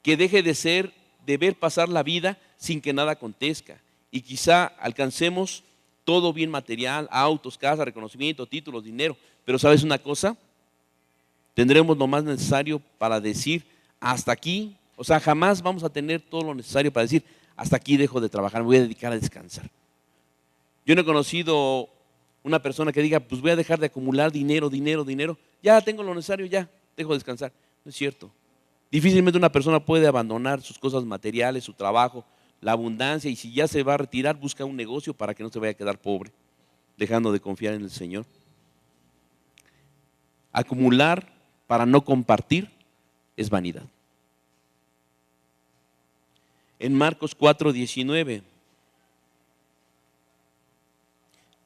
que deje de ver pasar la vida sin que nada acontezca. Y quizá alcancemos todo bien material, autos, casa, reconocimiento, títulos, dinero. Pero ¿sabes una cosa? Tendremos lo más necesario para decir hasta aquí. O sea, jamás vamos a tener todo lo necesario para decir hasta aquí dejo de trabajar, me voy a dedicar a descansar. Yo no he conocido una persona que diga, pues voy a dejar de acumular dinero, ya tengo lo necesario, ya dejo de descansar. No es cierto. Difícilmente una persona puede abandonar sus cosas materiales, su trabajo, la abundancia, y si ya se va a retirar, busca un negocio para que no se vaya a quedar pobre, dejando de confiar en el Señor. Acumular para no compartir es vanidad. En Marcos 4:19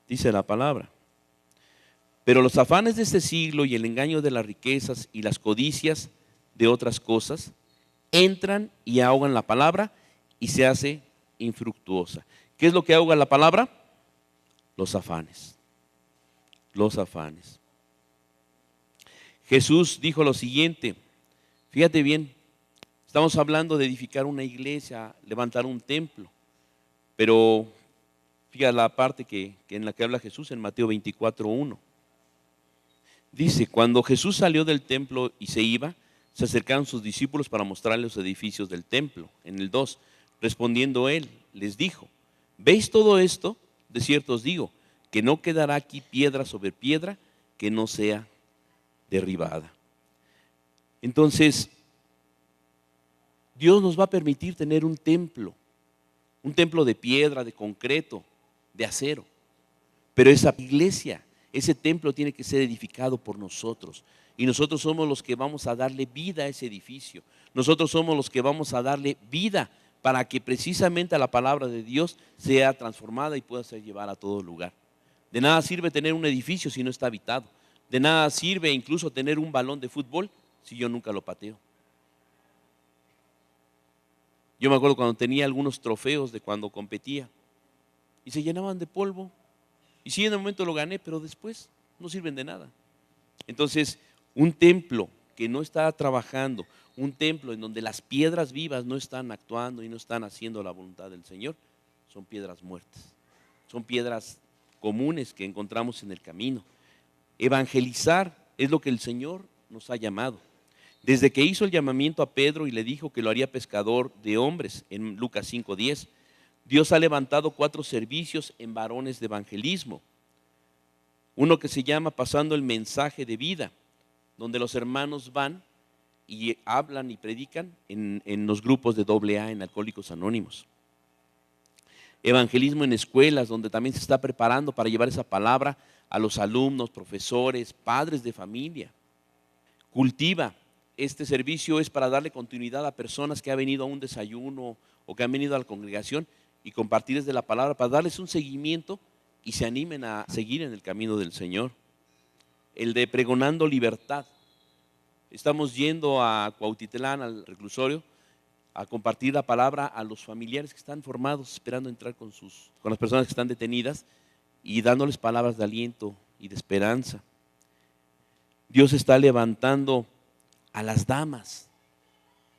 dice la palabra: pero los afanes de este siglo y el engaño de las riquezas y las codicias de otras cosas entran y ahogan la palabra y se hace infructuosa. ¿Qué es lo que ahoga la palabra? Los afanes. Los afanes. Jesús dijo lo siguiente, fíjate bien, estamos hablando de edificar una iglesia, levantar un templo, pero fíjate la parte que en la que habla Jesús en Mateo 24:1. Dice, cuando Jesús salió del templo y se iba, se acercaron sus discípulos para mostrarles los edificios del templo. En el 2, respondiendo él, les dijo, ¿veis todo esto? De cierto os digo, que no quedará aquí piedra sobre piedra que no sea derribada. Entonces, Dios nos va a permitir tener un templo de piedra, de concreto, de acero. Pero esa iglesia, ese templo tiene que ser edificado por nosotros. Y nosotros somos los que vamos a darle vida a ese edificio. Nosotros somos los que vamos a darle vida para que precisamente la palabra de Dios sea transformada y pueda ser llevada a todo lugar. De nada sirve tener un edificio si no está habitado. De nada sirve incluso tener un balón de fútbol si yo nunca lo pateo. Yo me acuerdo cuando tenía algunos trofeos de cuando competía y se llenaban de polvo. Y sí, en el momento lo gané, pero después no sirven de nada. Entonces, un templo que no está trabajando, un templo en donde las piedras vivas no están actuando y no están haciendo la voluntad del Señor, son piedras muertas. Son piedras comunes que encontramos en el camino. Evangelizar es lo que el Señor nos ha llamado. Desde que hizo el llamamiento a Pedro y le dijo que lo haría pescador de hombres en Lucas 5:10, Dios ha levantado 4 servicios en varones de evangelismo. Uno que se llama Pasando el Mensaje de Vida, donde los hermanos van y hablan y predican en los grupos de AA, en Alcohólicos Anónimos. Evangelismo en escuelas, donde también se está preparando para llevar esa palabra a los alumnos, profesores, padres de familia. Cultiva. Este servicio es para darle continuidad a personas que han venido a un desayuno o que han venido a la congregación y compartirles de la palabra para darles un seguimiento y se animen a seguir en el camino del Señor. El de Pregonando Libertad. Estamos yendo a Cuautitlán, al reclusorio, a compartir la palabra a los familiares que están formados, esperando entrar con las personas que están detenidas y dándoles palabras de aliento y de esperanza. Dios está levantando a las damas.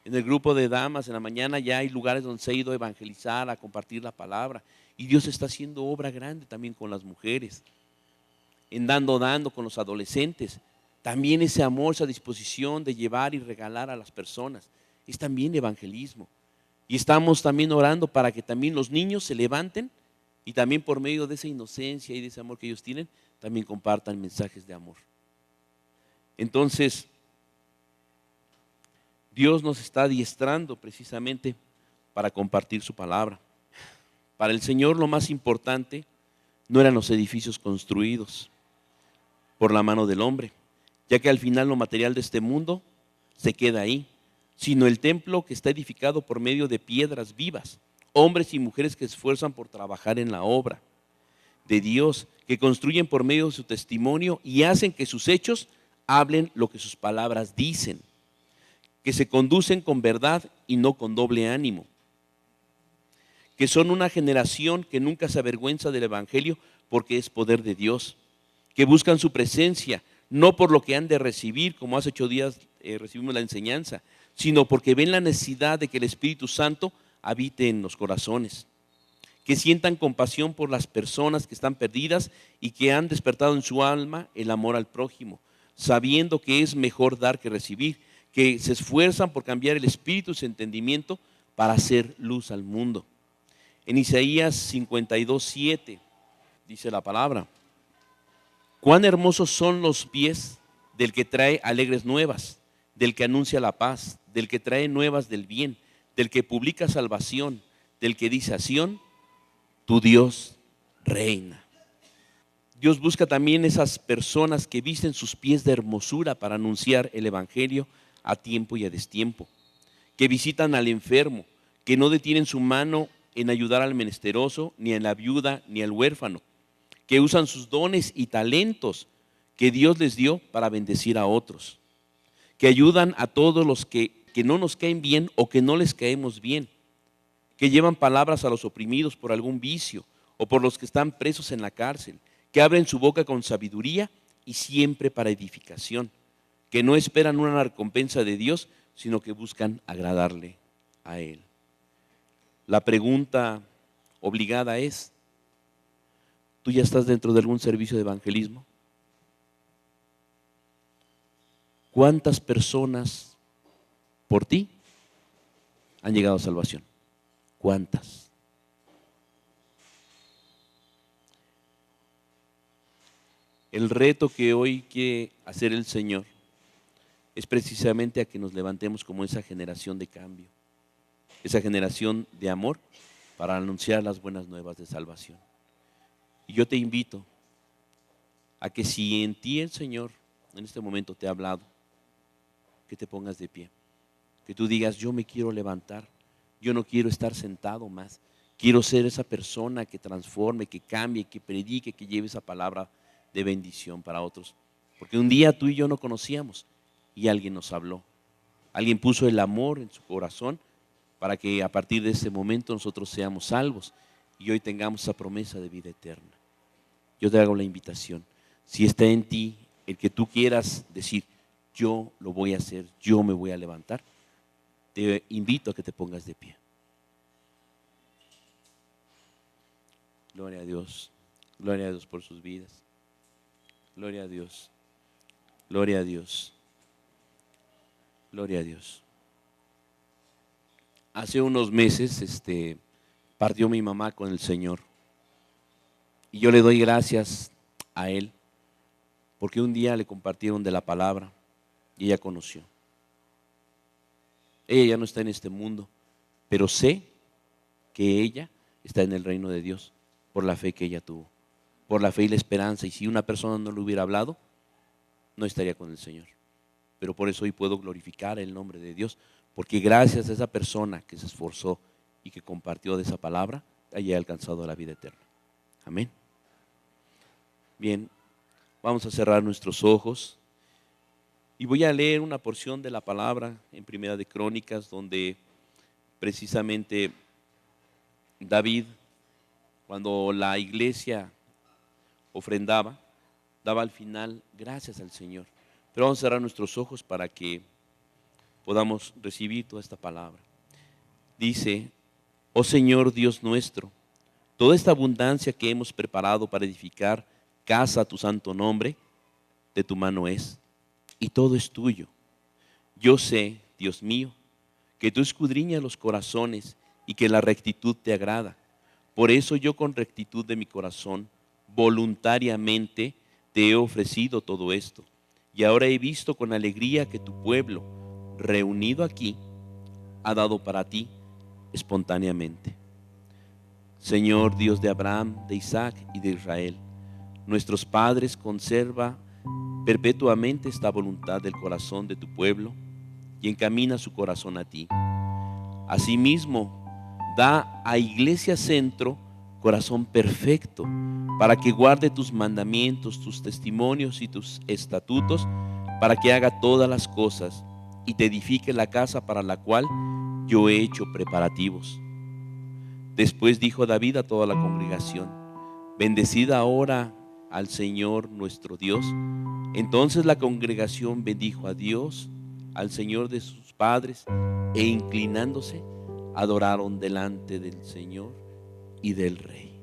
En el grupo de damas en la mañana ya hay lugares donde se ha ido a evangelizar, a compartir la palabra. Y Dios está haciendo obra grande también con las mujeres. En dando con los adolescentes. También ese amor, esa disposición de llevar y regalar a las personas. Es también evangelismo. Y estamos también orando para que también los niños se levanten y también por medio de esa inocencia y de ese amor que ellos tienen, también compartan mensajes de amor. Entonces, Dios nos está adiestrando precisamente para compartir su palabra. Para el Señor lo más importante no eran los edificios construidos por la mano del hombre, ya que al final lo material de este mundo se queda ahí, sino el templo que está edificado por medio de piedras vivas, hombres y mujeres que se esfuerzan por trabajar en la obra de Dios, que construyen por medio de su testimonio y hacen que sus hechos hablen lo que sus palabras dicen, que se conducen con verdad y no con doble ánimo, que son una generación que nunca se avergüenza del evangelio porque es poder de Dios, que buscan su presencia, no por lo que han de recibir, como hace 8 días recibimos la enseñanza, sino porque ven la necesidad de que el Espíritu Santo habite en los corazones, que sientan compasión por las personas que están perdidas y que han despertado en su alma el amor al prójimo, sabiendo que es mejor dar que recibir, que se esfuerzan por cambiar el espíritu y su entendimiento para hacer luz al mundo. En Isaías 52:7 dice la palabra: cuán hermosos son los pies del que trae alegres nuevas, del que anuncia la paz, del que trae nuevas del bien, del que publica salvación, del que dice a Sión, tu Dios reina. Dios busca también esas personas que visten sus pies de hermosura para anunciar el evangelio a tiempo y a destiempo, que visitan al enfermo, que no detienen su mano en ayudar al menesteroso, ni a la viuda, ni al huérfano, que usan sus dones y talentos que Dios les dio para bendecir a otros, que ayudan a todos los que no nos caen bien o que no les caemos bien, que llevan palabras a los oprimidos por algún vicio o por los que están presos en la cárcel, que abren su boca con sabiduría y siempre para edificación, que no esperan una recompensa de Dios, sino que buscan agradarle a Él. La pregunta obligada es: ¿tú ya estás dentro de algún servicio de evangelismo? ¿Cuántas personas por ti han llegado a salvación? ¿Cuántas? El reto que hoy quiere hacer el Señor es precisamente a que nos levantemos como esa generación de cambio, esa generación de amor para anunciar las buenas nuevas de salvación. Y yo te invito a que si en ti el Señor en este momento te ha hablado, que te pongas de pie, que tú digas: yo me quiero levantar, yo no quiero estar sentado más, quiero ser esa persona que transforme, que cambie, que predique, que lleve esa palabra de bendición para otros. Porque un día tú y yo no conocíamos y alguien nos habló, alguien puso el amor en su corazón para que a partir de ese momento nosotros seamos salvos y hoy tengamos esa promesa de vida eterna. Yo te hago la invitación, si está en ti el que tú quieras decir: yo lo voy a hacer, yo me voy a levantar, te invito a que te pongas de pie. Gloria a Dios por sus vidas. Gloria a Dios, gloria a Dios, gloria a Dios. Hace unos meses partió mi mamá con el Señor y yo le doy gracias a Él porque un día le compartieron de la palabra y ella conoció. Ella ya no está en este mundo, pero sé que ella está en el reino de Dios por la fe que ella tuvo, por la fe y la esperanza. Y si una persona no le hubiera hablado, no estaría con el Señor. Pero por eso hoy puedo glorificar el nombre de Dios, porque gracias a esa persona que se esforzó y que compartió de esa palabra, haya alcanzado la vida eterna. Amén. Bien, vamos a cerrar nuestros ojos y voy a leer una porción de la palabra en Primera de Crónicas, donde precisamente David, cuando la iglesia ofrendaba, daba al final gracias al Señor. Pero vamos a cerrar nuestros ojos para que podamos recibir toda esta palabra. Dice: oh Señor Dios nuestro, toda esta abundancia que hemos preparado para edificar casa a tu santo nombre, de tu mano es, y todo es tuyo. Yo sé, Dios mío, que tú escudriñas los corazones y que la rectitud te agrada. Por eso yo, con rectitud de mi corazón, voluntariamente te he ofrecido todo esto. Y ahora he visto con alegría que tu pueblo, reunido aquí, ha dado para ti espontáneamente. Señor Dios de Abraham, de Isaac y de Israel, nuestros padres, conserva perpetuamente esta voluntad del corazón de tu pueblo y encamina su corazón a ti. Asimismo, da a Iglesia Centro corazón perfecto para que guarde tus mandamientos, tus testimonios y tus estatutos, para que haga todas las cosas y te edifique la casa para la cual yo he hecho preparativos. Después dijo David a toda la congregación: bendecid ahora al Señor nuestro Dios. Entonces la congregación bendijo a Dios, al Señor de sus padres, e inclinándose, adoraron delante del Señor y del Rey.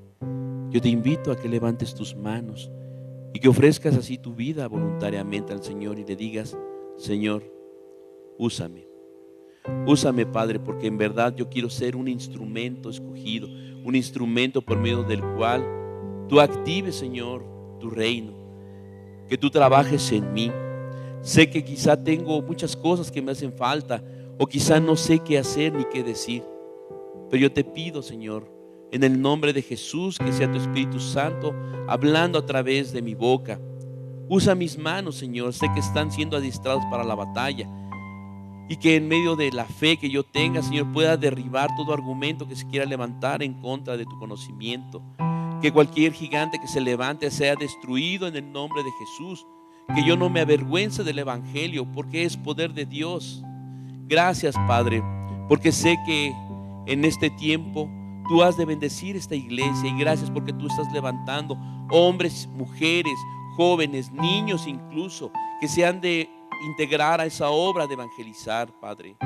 Yo te invito a que levantes tus manos y que ofrezcas así tu vida voluntariamente al Señor y le digas: Señor, úsame. Úsame, Padre, porque en verdad yo quiero ser un instrumento escogido, un instrumento por medio del cual tú actives, Señor, tu reino, que tú trabajes en mí. Sé que quizá tengo muchas cosas que me hacen falta, o quizá no sé qué hacer ni qué decir, pero yo te pido, Señor, en el nombre de Jesús, que sea tu Espíritu Santo hablando a través de mi boca. Usa mis manos, Señor, sé que están siendo adiestrados para la batalla, y que en medio de la fe que yo tenga, Señor, pueda derribar todo argumento que se quiera levantar en contra de tu conocimiento. Que cualquier gigante que se levante sea destruido en el nombre de Jesús. Que yo no me avergüence del Evangelio, porque es poder de Dios. Gracias, Padre, porque sé que en este tiempo tú has de bendecir esta iglesia, y gracias porque tú estás levantando hombres, mujeres, jóvenes, niños incluso, que se han de integrar a esa obra de evangelizar, Padre.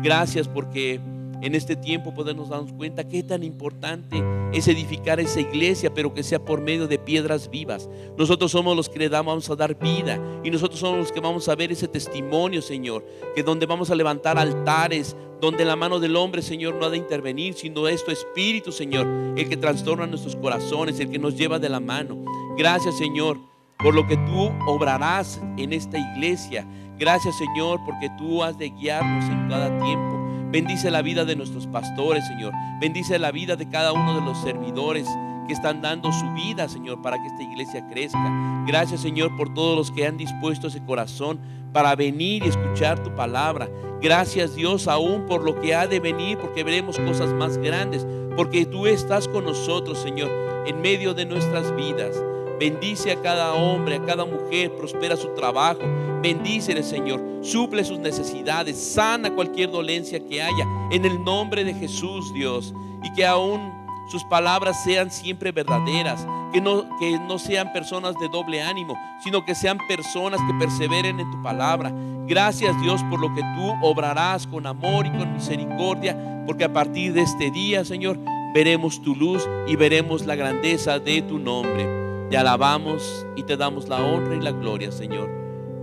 Gracias porque en este tiempo podemos darnos cuenta qué tan importante es edificar esa iglesia, pero que sea por medio de piedras vivas. Nosotros somos los que le vamos a dar vida, y nosotros somos los que vamos a ver ese testimonio, Señor, que donde vamos a levantar altares, donde la mano del hombre, Señor, no ha de intervenir, sino es tu Espíritu, Señor, el que trastorna nuestros corazones, el que nos lleva de la mano. Gracias, Señor, por lo que tú obrarás en esta iglesia. Gracias, Señor, porque tú has de guiarnos en cada tiempo. Bendice la vida de nuestros pastores, Señor. Bendice la vida de cada uno de los servidores que están dando su vida, Señor, para que esta iglesia crezca. Gracias, Señor, por todos los que han dispuesto ese corazón para venir y escuchar tu palabra. Gracias, Dios, aún por lo que ha de venir, porque veremos cosas más grandes, porque tú estás con nosotros, Señor, en medio de nuestras vidas. Bendice a cada hombre, a cada mujer, prospera su trabajo. Bendícele, Señor, suple sus necesidades, sana cualquier dolencia que haya, en el nombre de Jesús, Dios. Y que aún sus palabras sean siempre verdaderas, que no sean personas de doble ánimo, sino que sean personas que perseveren en tu palabra. Gracias, Dios, por lo que tú obrarás con amor y con misericordia, porque a partir de este día, Señor, veremos tu luz y veremos la grandeza de tu nombre. Te alabamos y te damos la honra y la gloria, Señor,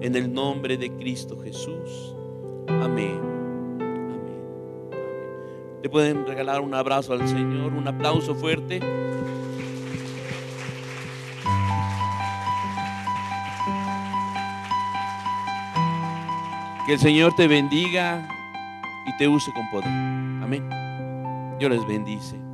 en el nombre de Cristo Jesús. Amén. Amén. Amén. Te pueden regalar un abrazo al Señor, un aplauso fuerte. Que el Señor te bendiga y te use con poder. Amén. Dios les bendice.